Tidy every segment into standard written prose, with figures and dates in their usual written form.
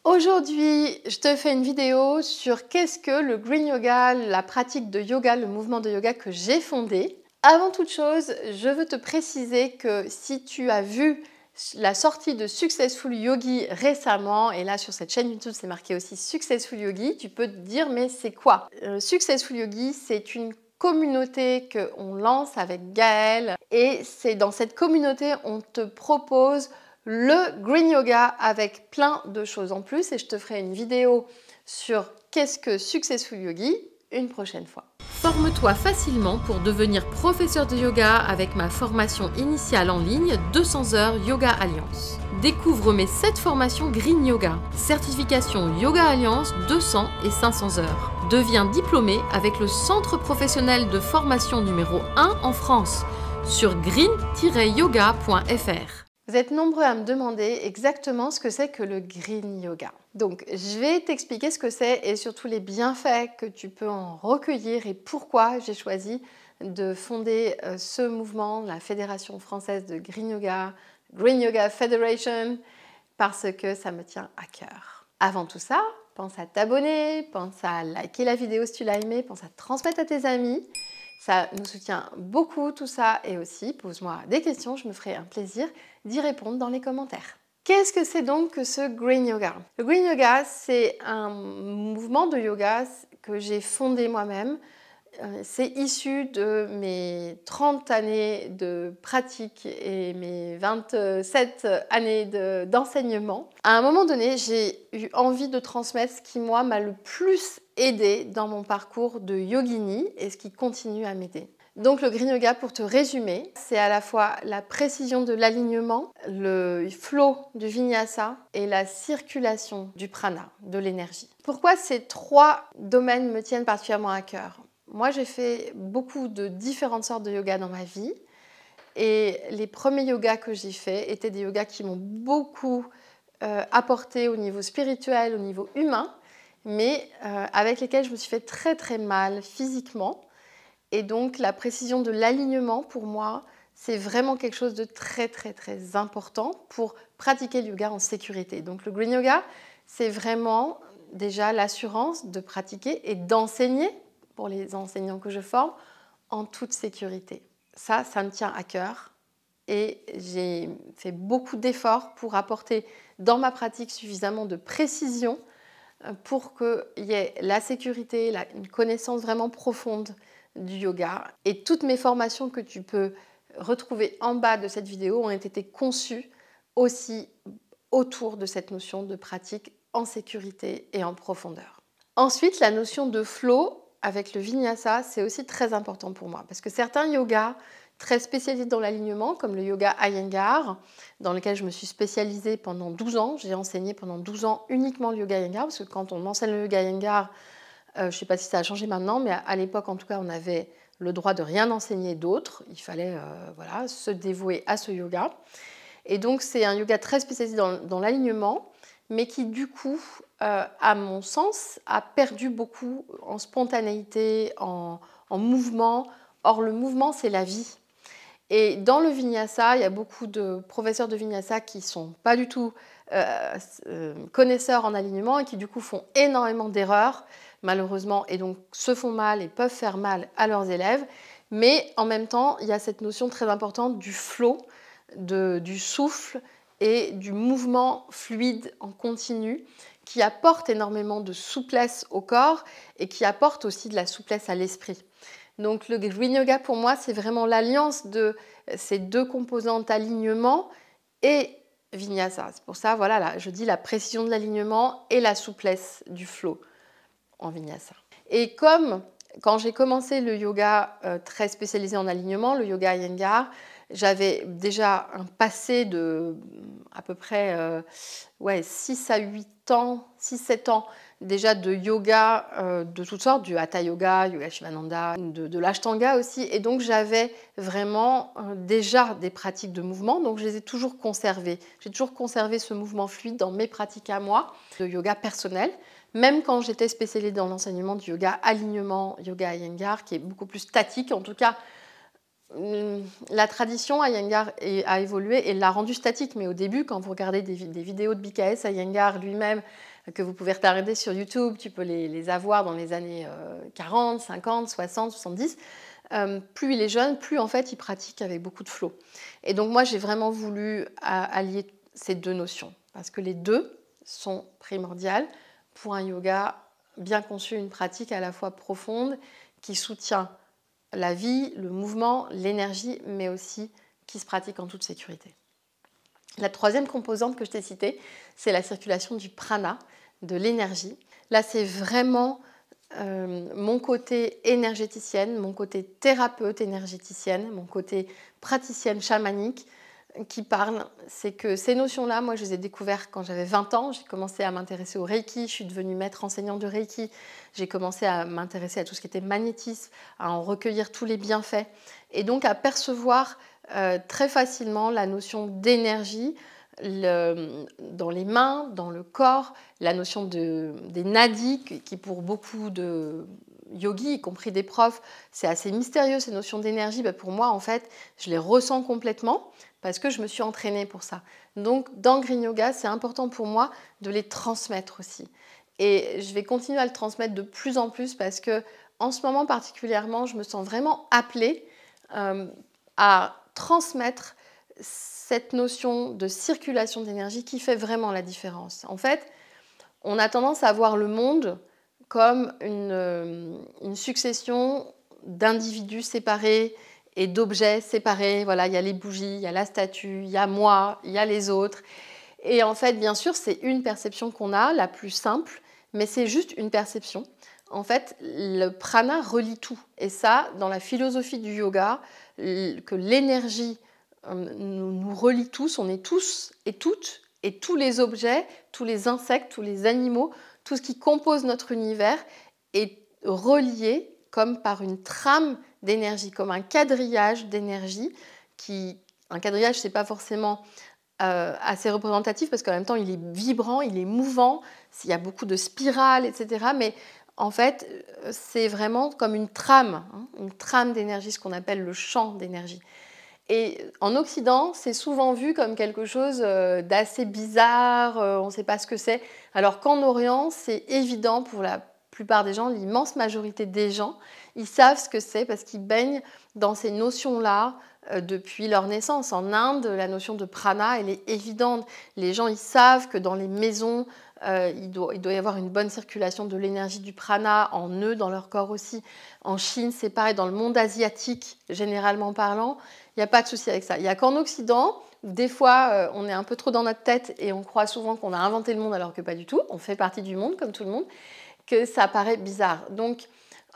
Aujourd'hui, je te fais une vidéo sur qu'est-ce que le Green Yoga, la pratique de yoga, le mouvement de yoga que j'ai fondé. Avant toute chose, je veux te préciser que si tu as vu la sortie de Successful Yogi récemment, et là sur cette chaîne YouTube c'est marqué aussi Successful Yogi, tu peux te dire mais c'est quoi? Successful Yogi, c'est une communauté qu'on lance avec Gaëlle et c'est dans cette communauté on te propose le Green Yoga avec plein de choses en plus et je te ferai une vidéo sur qu'est-ce que Successful Yogi une prochaine fois. Forme-toi facilement pour devenir professeur de yoga avec ma formation initiale en ligne 200 heures Yoga Alliance. Découvre mes 7 formations Green Yoga, certification Yoga Alliance 200 et 500 heures. Deviens diplômé avec le centre professionnel de formation numéro 1 en France sur green-yoga.fr. Vous êtes nombreux à me demander exactement ce que c'est que le Green Yoga. Donc, je vais t'expliquer ce que c'est et surtout les bienfaits que tu peux en recueillir et pourquoi j'ai choisi de fonder ce mouvement, la Fédération française de Green Yoga Federation, parce que ça me tient à cœur. Avant tout ça, pense à t'abonner, pense à liker la vidéo si tu l'as aimée, pense à transmettre à tes amis. Ça nous soutient beaucoup tout ça et aussi pose-moi des questions, je me ferai un plaisir d'y répondre dans les commentaires. Qu'est-ce que c'est donc que ce Green Yoga? Le Green Yoga, c'est un mouvement de yoga que j'ai fondé moi-même. C'est issu de mes 30 années de pratique et mes 27 années d'enseignement. À un moment donné, j'ai eu envie de transmettre ce qui, moi, m'a le plus aidé dans mon parcours de yogini et ce qui continue à m'aider. Donc le Green Yoga, pour te résumer, c'est à la fois la précision de l'alignement, le flow du vinyasa et la circulation du prana, de l'énergie. Pourquoi ces 3 domaines me tiennent particulièrement à cœur? Moi, j'ai fait beaucoup de différentes sortes de yoga dans ma vie et les premiers yogas que j'ai faits étaient des yogas qui m'ont beaucoup apporté au niveau spirituel, au niveau humain, mais avec lesquels je me suis fait très très mal physiquement. Et donc, la précision de l'alignement, pour moi, c'est vraiment quelque chose de très, très, très important pour pratiquer le yoga en sécurité. Donc, le Green Yoga, c'est vraiment déjà l'assurance de pratiquer et d'enseigner, pour les enseignants que je forme, en toute sécurité. Ça me tient à cœur et j'ai fait beaucoup d'efforts pour apporter dans ma pratique suffisamment de précision pour qu'il y ait la sécurité, une connaissance vraiment profonde du yoga. Et toutes mes formations que tu peux retrouver en bas de cette vidéo ont été conçues aussi autour de cette notion de pratique en sécurité et en profondeur. Ensuite, la notion de flow avec le vinyasa, c'est aussi très important pour moi parce que certains yogas très spécialisés dans l'alignement, comme le yoga Iyengar, dans lequel je me suis spécialisée pendant 12 ans. J'ai enseigné pendant 12 ans uniquement le yoga Iyengar, parce que quand on enseigne le yoga Iyengar, je ne sais pas si ça a changé maintenant, mais à l'époque, en tout cas, on avait le droit de rien enseigner d'autre. Il fallait voilà, se dévouer à ce yoga. Et donc, c'est un yoga très spécialisé dans l'alignement, mais qui, du coup, à mon sens, a perdu beaucoup en spontanéité, en mouvement. Or, le mouvement, c'est la vie. Et dans le vinyasa, il y a beaucoup de professeurs de vinyasa qui ne sont pas du tout connaisseurs en alignement et qui du coup font énormément d'erreurs, malheureusement, et donc se font mal et peuvent faire mal à leurs élèves. Mais en même temps, il y a cette notion très importante du flow, du souffle et du mouvement fluide en continu qui apporte énormément de souplesse au corps et qui apporte aussi de la souplesse à l'esprit. Donc le Green Yoga pour moi c'est vraiment l'alliance de ces 2 composantes alignement et vinyasa. C'est pour ça voilà, là, je dis la précision de l'alignement et la souplesse du flow en vinyasa. Et comme quand j'ai commencé le yoga très spécialisé en alignement, le yoga Iyengar, j'avais déjà un passé de à peu près 6 à 8 ans, 6-7 ans déjà de yoga de toutes sortes, du Hatha Yoga, Yoga Shivananda, de l'Ashtanga aussi. Et donc j'avais vraiment déjà des pratiques de mouvement, donc je les ai toujours conservées. J'ai toujours conservé ce mouvement fluide dans mes pratiques à moi, de yoga personnel. Même quand j'étais spécialisée dans l'enseignement du yoga alignement, yoga Iyengar, qui est beaucoup plus statique, en tout cas, la tradition Iyengar a évolué et l'a rendu statique. Mais au début, quand vous regardez des vidéos de BKS Iyengar lui-même, que vous pouvez regarder sur YouTube, tu peux les avoir dans les années 40, 50, 60, 70. Plus il est jeune, plus en fait il pratique avec beaucoup de flow. Et donc moi j'ai vraiment voulu allier ces deux notions parce que les deux sont primordiales pour un yoga bien conçu, une pratique à la fois profonde qui soutient la vie, le mouvement, l'énergie, mais aussi qui se pratique en toute sécurité. La troisième composante que je t'ai citée, c'est la circulation du prana, de l'énergie. Là, c'est vraiment mon côté énergéticienne, mon côté thérapeute énergéticienne, mon côté praticienne chamanique qui parle. C'est que ces notions-là, moi, je les ai découvertes quand j'avais 20 ans. J'ai commencé à m'intéresser au Reiki, je suis devenue maître enseignante de Reiki. J'ai commencé à m'intéresser à tout ce qui était magnétisme, à en recueillir tous les bienfaits et donc à percevoir très facilement la notion d'énergie dans les mains, dans le corps, la notion des nadis qui pour beaucoup de yogis, y compris des profs, c'est assez mystérieux ces notions d'énergie. Pour moi, en fait, je les ressens complètement parce que je me suis entraînée pour ça. Donc, dans Green Yoga, c'est important pour moi de les transmettre aussi. Et je vais continuer à le transmettre de plus en plus parce que, en ce moment particulièrement, je me sens vraiment appelée à transmettre cette notion de circulation d'énergie qui fait vraiment la différence. En fait, on a tendance à voir le monde comme une succession d'individus séparés et d'objets séparés. Voilà, il y a les bougies, il y a la statue, il y a moi, il y a les autres. Et en fait, bien sûr, c'est une perception qu'on a, la plus simple, mais c'est juste une perception. En fait, le prana relie tout. Et ça, dans la philosophie du yoga, que l'énergie nous relie tous, on est tous et toutes, et tous les objets, tous les insectes, tous les animaux, tout ce qui compose notre univers est relié comme par une trame d'énergie, comme un quadrillage d'énergie. Un quadrillage, ce n'est pas forcément assez représentatif parce qu'en même temps, il est vibrant, il est mouvant, il y a beaucoup de spirales, etc. Mais en fait, c'est vraiment comme une trame d'énergie, ce qu'on appelle le champ d'énergie. Et en Occident, c'est souvent vu comme quelque chose d'assez bizarre, on ne sait pas ce que c'est. Alors qu'en Orient, c'est évident pour la plupart des gens, l'immense majorité des gens, ils savent ce que c'est parce qu'ils baignent dans ces notions-là depuis leur naissance. En Inde, la notion de prana, elle est évidente. Les gens, ils savent que dans les maisons, il doit y avoir une bonne circulation de l'énergie du prana en eux, dans leur corps aussi. En Chine, c'est pareil. Dans le monde asiatique, généralement parlant, il n'y a pas de souci avec ça. Il n'y a qu'en Occident, où des fois, on est un peu trop dans notre tête et on croit souvent qu'on a inventé le monde alors que pas du tout. On fait partie du monde, comme tout le monde, que ça paraît bizarre. Donc,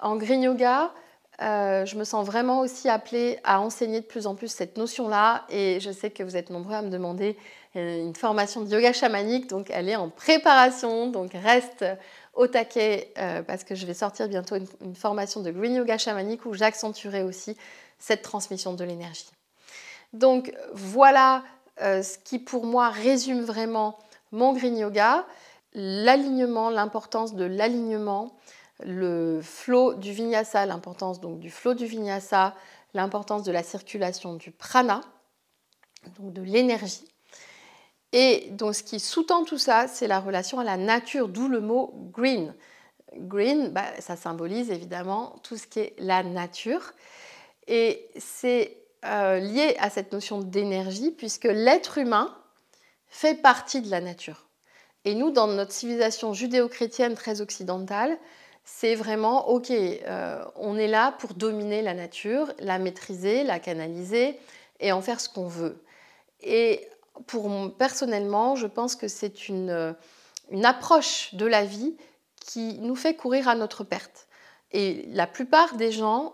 en Green Yoga, je me sens vraiment aussi appelée à enseigner de plus en plus cette notion-là. Et je sais que vous êtes nombreux à me demander une formation de yoga chamanique. Donc, elle est en préparation. Donc, reste au taquet parce que je vais sortir bientôt une formation de Green Yoga chamanique où j'accentuerai aussi cette transmission de l'énergie. Donc, voilà ce qui, pour moi, résume vraiment mon Green Yoga. L'alignement, l'importance de l'alignement, le flow du vinyasa, l'importance donc du flow du vinyasa, l'importance de la circulation du prana, donc de l'énergie. Et donc ce qui sous-tend tout ça, c'est la relation à la nature, d'où le mot green. Green, ça symbolise évidemment tout ce qui est la nature. Et c'est lié à cette notion d'énergie, puisque l'être humain fait partie de la nature. Et nous, dans notre civilisation judéo-chrétienne très occidentale, c'est vraiment, ok, on est là pour dominer la nature, la maîtriser, la canaliser et en faire ce qu'on veut. Et personnellement, je pense que c'est une approche de la vie qui nous fait courir à notre perte. Et la plupart des gens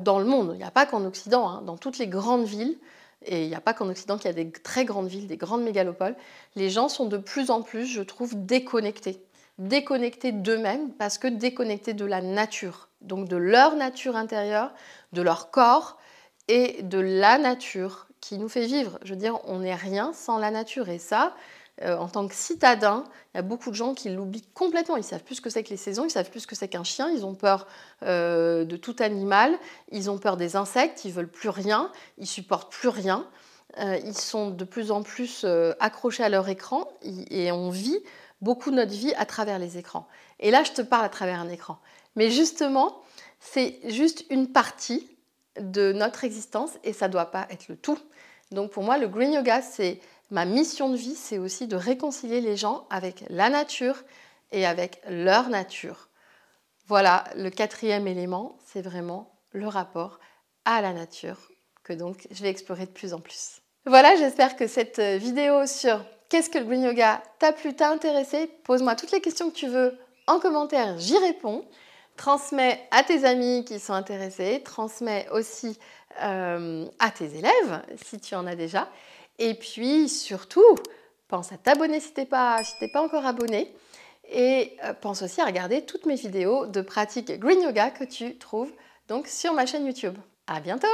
dans le monde, il n'y a pas qu'en Occident, dans toutes les grandes villes, et il n'y a pas qu'en Occident qu'il y a des très grandes villes, des grandes mégalopoles, les gens sont de plus en plus, je trouve, déconnectés d'eux-mêmes parce que déconnectés de la nature, donc de leur nature intérieure, de leur corps et de la nature qui nous fait vivre. Je veux dire, on n'est rien sans la nature et ça, en tant que citadin, il y a beaucoup de gens qui l'oublient complètement. Ils ne savent plus ce que c'est que les saisons, ils ne savent plus ce que c'est qu'un chien, ils ont peur de tout animal, ils ont peur des insectes, ils ne veulent plus rien, ils ne supportent plus rien. Ils sont de plus en plus accrochés à leur écran et on vit beaucoup notre vie à travers les écrans. Et là, je te parle à travers un écran. Mais justement, c'est juste une partie de notre existence et ça ne doit pas être le tout. Donc pour moi, le Green Yoga, c'est ma mission de vie, c'est aussi de réconcilier les gens avec la nature et avec leur nature. Voilà, le 4e élément, c'est vraiment le rapport à la nature que donc je vais explorer de plus en plus. Voilà, j'espère que cette vidéo sur qu'est-ce que le Green Yoga t'a plu, t'a intéressé. Pose-moi toutes les questions que tu veux en commentaire, j'y réponds. Transmets à tes amis qui sont intéressés, transmets aussi à tes élèves si tu en as déjà. Et puis surtout, pense à t'abonner si t'es pas encore abonné. Et pense aussi à regarder toutes mes vidéos de pratique Green Yoga que tu trouves donc sur ma chaîne YouTube. À bientôt!